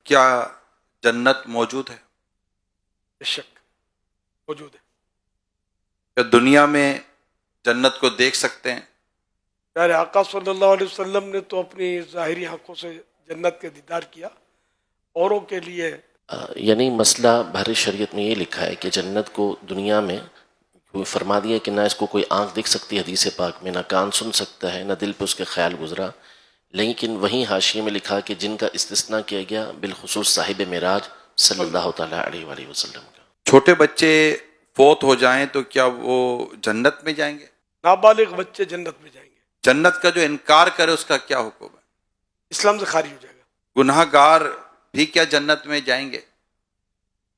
کیا جنت موجود ہے؟ بے شک موجود ہے۔ کیا دنیا میں جنت کو دیکھ سکتے ہیں؟ پیارے آقا صلی اللہ علیہ وسلم نے تو اپنی ظاہری آنکھوں سے جنت کے دیدار کیا، اوروں کے لیے یعنی مسئلہ بحر شریعت میں یہ لکھا ہے کہ جنت کو دنیا میں فرما دیا کہ نہ اس کو کوئی آنکھ دیکھ سکتی ہے حدیث پاک میں، نہ کان سن سکتا ہے، نہ دل پہ اس کے خیال گزرا، لیکن وہیں حاشیے میں لکھا کہ جن کا استثناء کیا گیا بالخصوص صاحب معراج صلی اللہ تعالیٰ علیہ وآلہ وسلم کا۔ چھوٹے بچے فوت ہو جائیں تو کیا وہ جنت میں جائیں گے؟ نابالغ بچے جنت میں جائیں گے۔ جنت کا جو انکار کرے اس کا کیا حکم ہے؟ اسلام سے خارج ہو جائے گناہ گار بھی کیا جنت میں جائیں گے؟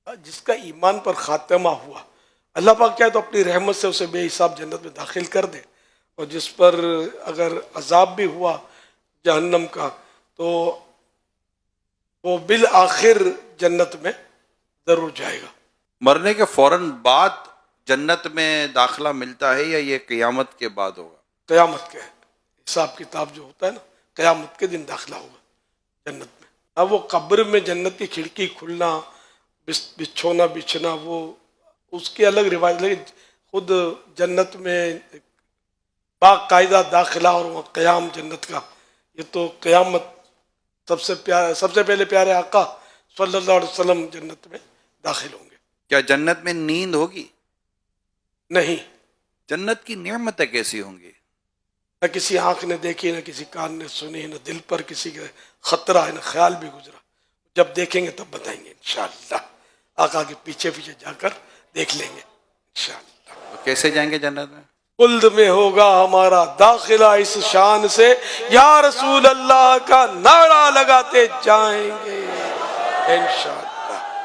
گا۔ جس کا ایمان پر خاتمہ ہوا، اللہ پاک کیا تو اپنی رحمت سے اسے بے حساب جنت میں داخل کر دے، اور جس پر اگر عذاب بھی ہوا جہنم کا تو وہ بالآخر جنت میں ضرور جائے گا۔ مرنے کے فوراً بعد جنت میں داخلہ ملتا ہے یا یہ قیامت کے بعد ہوگا؟ قیامت کے حساب کتاب جو ہوتا ہے نا، قیامت کے دن داخلہ ہوگا جنت میں۔ اب وہ قبر میں جنت کی کھڑکی کھلنا، بچھونا بچھنا، وہ اس کی الگ روایت، لیکن خود جنت میں باقاعدہ داخلہ اور وہ قیام جنت کا، یہ تو قیامت سب سے پہلے پیارے آقا صلی اللہ علیہ وسلم جنت میں داخل ہوں گے۔ کیا جنت میں نیند ہوگی؟ نہیں، جنت کی نعمتیں کیسی ہوں گی؟ نہ کسی آنکھ نے دیکھی، نہ کسی کان نے سنی، نہ دل پر کسی کا خطرہ ہے، نہ خیال بھی گزرا۔ جب دیکھیں گے تب بتائیں گے انشاءاللہ، آقا کے پیچھے پیچھے جا کر دیکھ لیں گے انشاءاللہ۔ تو کیسے جائیں گے جنت میں؟ خلد میں ہوگا ہمارا داخلہ اس شان سے، یا رسول اللہ کا نعرہ لگاتے جائیں گے انشاءاللہ۔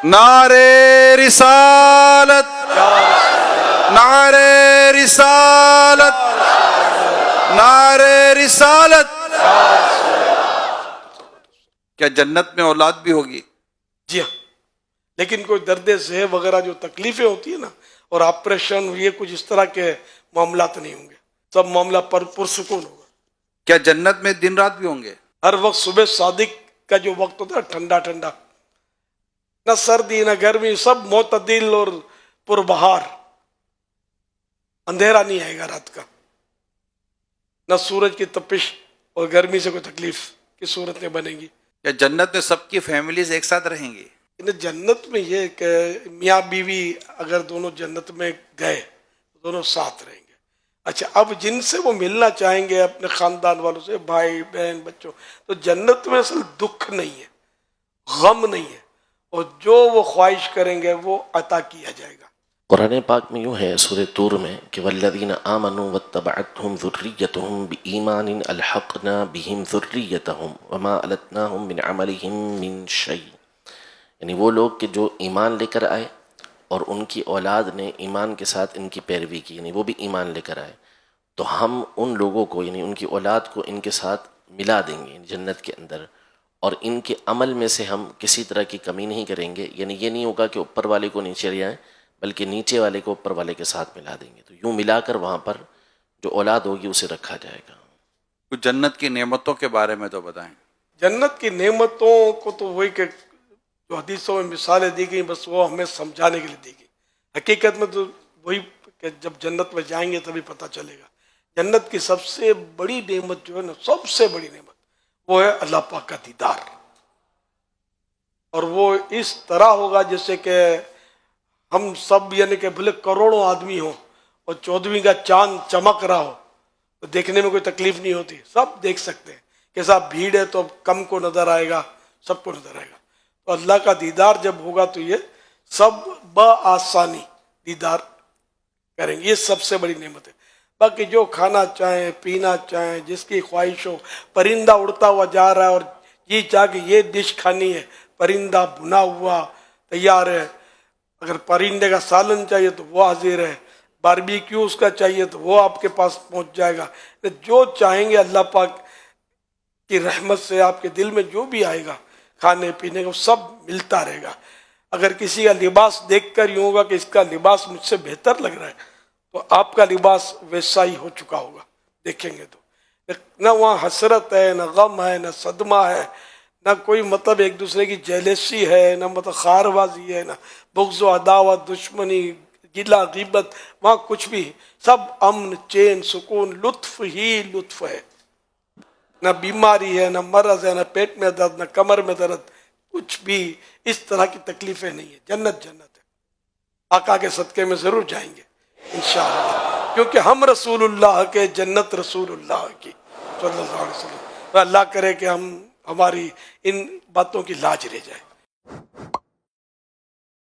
نعرے رسالت، نعرے رسالت، نعرے رسالت۔ کیا جنت میں اولاد بھی ہوگی؟ جی ہاں، لیکن کوئی درد ذہ وغیرہ جو تکلیفیں ہوتی ہیں نا، اور آپریشن، یہ کچھ اس طرح کے معاملات نہیں ہوں گے، سب معاملہ پرسکون ہوگا۔ کیا جنت میں دن رات بھی ہوں گے؟ ہر وقت صبح صادق کا جو وقت ہوتا ہے ٹھنڈا ٹھنڈا، نہ سردی نہ گرمی، سب معتدل اور پربہار، اندھیرا نہیں آئے گا رات کا، نہ سورج کی تپش اور گرمی سے کوئی تکلیف کی صورت میں بنے گی۔ کیا جنت میں سب کی فیملیز ایک ساتھ رہیں گی؟ جنت میں یہ کہ میاں بیوی اگر دونوں جنت میں گئے تو دونوں ساتھ رہیں گے۔ اچھا، اب جن سے وہ ملنا چاہیں گے اپنے خاندان والوں سے، بھائی بہن بچوں، تو جنت میں اصل دکھ نہیں ہے، غم نہیں ہے، اور جو وہ خواہش کریں گے وہ عطا کیا جائے گا۔ قرآن پاک میں یوں ہے سورہ طور میں کہ والذین آمنوا واتبعتہم ذریتہم بایمان الحقنا بہم ذریتہم وما التناہم من عملہم من شیء، یعنی وہ لوگ کہ جو ایمان لے کر آئے اور ان کی اولاد نے ایمان کے ساتھ ان کی پیروی کی، یعنی وہ بھی ایمان لے کر آئے، تو ہم ان لوگوں کو یعنی ان کی اولاد کو ان کے ساتھ ملا دیں گے جنت کے اندر، اور ان کے عمل میں سے ہم کسی طرح کی کمی نہیں کریں گے، یعنی یہ نہیں ہوگا کہ اوپر والے کو نیچے لے آئیں، بلکہ نیچے والے کو اوپر والے کے ساتھ ملا دیں گے، تو یوں ملا کر وہاں پر جو اولاد ہوگی اسے رکھا جائے گا۔ کچھ جنت کی نعمتوں کے بارے میں تو بتائیں۔ جنت کی نعمتوں کو تو وہی کہ جو حدیثوں میں مثالیں دی گئی، بس وہ ہمیں سمجھانے کے لیے دی گئی، حقیقت میں تو وہی کہ جب جنت میں جائیں گے تبھی پتہ چلے گا۔ جنت کی سب سے بڑی نعمت جو ہے نا، سب سے بڑی نعمت وہ ہے اللہ پاک کا دیدار، اور وہ اس طرح ہوگا جیسے کہ ہم سب، یعنی کہ بھلے کروڑوں آدمی ہوں اور 14ویں کا چاند چمک رہا ہو تو دیکھنے میں کوئی تکلیف نہیں ہوتی، سب دیکھ سکتے ہیں۔ کیسا بھیڑ ہے تو کم کو نظر آئے گا، سب کو نظر آئے گا۔ تو اللہ کا دیدار جب ہوگا تو یہ سب بآسانی دیدار کریں گے، یہ سب سے بڑی نعمت ہے۔ باقی جو کھانا چاہیں، پینا چاہیں، جس کی خواہش ہو، پرندہ اڑتا ہوا جا رہا ہے اور یہ چاہ کہ یہ ڈش کھانی ہے، پرندہ بھنا ہوا تیار ہے، اگر پرندے کا سالن چاہیے تو وہ حاضر ہے، باربیکیو اس کا چاہیے تو وہ آپ کے پاس پہنچ جائے گا۔ جو چاہیں گے اللہ پاک کی رحمت سے آپ کے دل میں جو بھی آئے گا کھانے پینے کو سب ملتا رہے گا۔ اگر کسی کا لباس دیکھ کر یوں ہوگا کہ اس کا لباس مجھ سے بہتر لگ رہا ہے تو آپ کا لباس ویسا ہی ہو چکا ہوگا، دیکھیں گے تو۔ نہ وہاں حسرت ہے، نہ غم ہے، نہ صدمہ ہے، نہ کوئی مطلب ایک دوسرے کی جیلسی ہے، نہ مطلب خار بازی ہے، نہ بغض و عداوت، دشمنی، گلا غیبت، وہاں کچھ بھی، سب امن، چین، سکون، لطف ہی لطف ہے، نہ بیماری ہے، نہ مرض ہے، نہ پیٹ میں درد، نہ کمر میں درد، کچھ بھی اس طرح کی تکلیفیں نہیں ہیں. جنت جنت ہے. آقا کے صدقے میں ضرور جائیں گے انشاءاللہ، کیونکہ ہم رسول اللہ کے، جنت رسول اللہ کی صلی اللہ علیہ وسلم. اللہ کرے کہ ہماری ان باتوں کی لاج رہ جائے.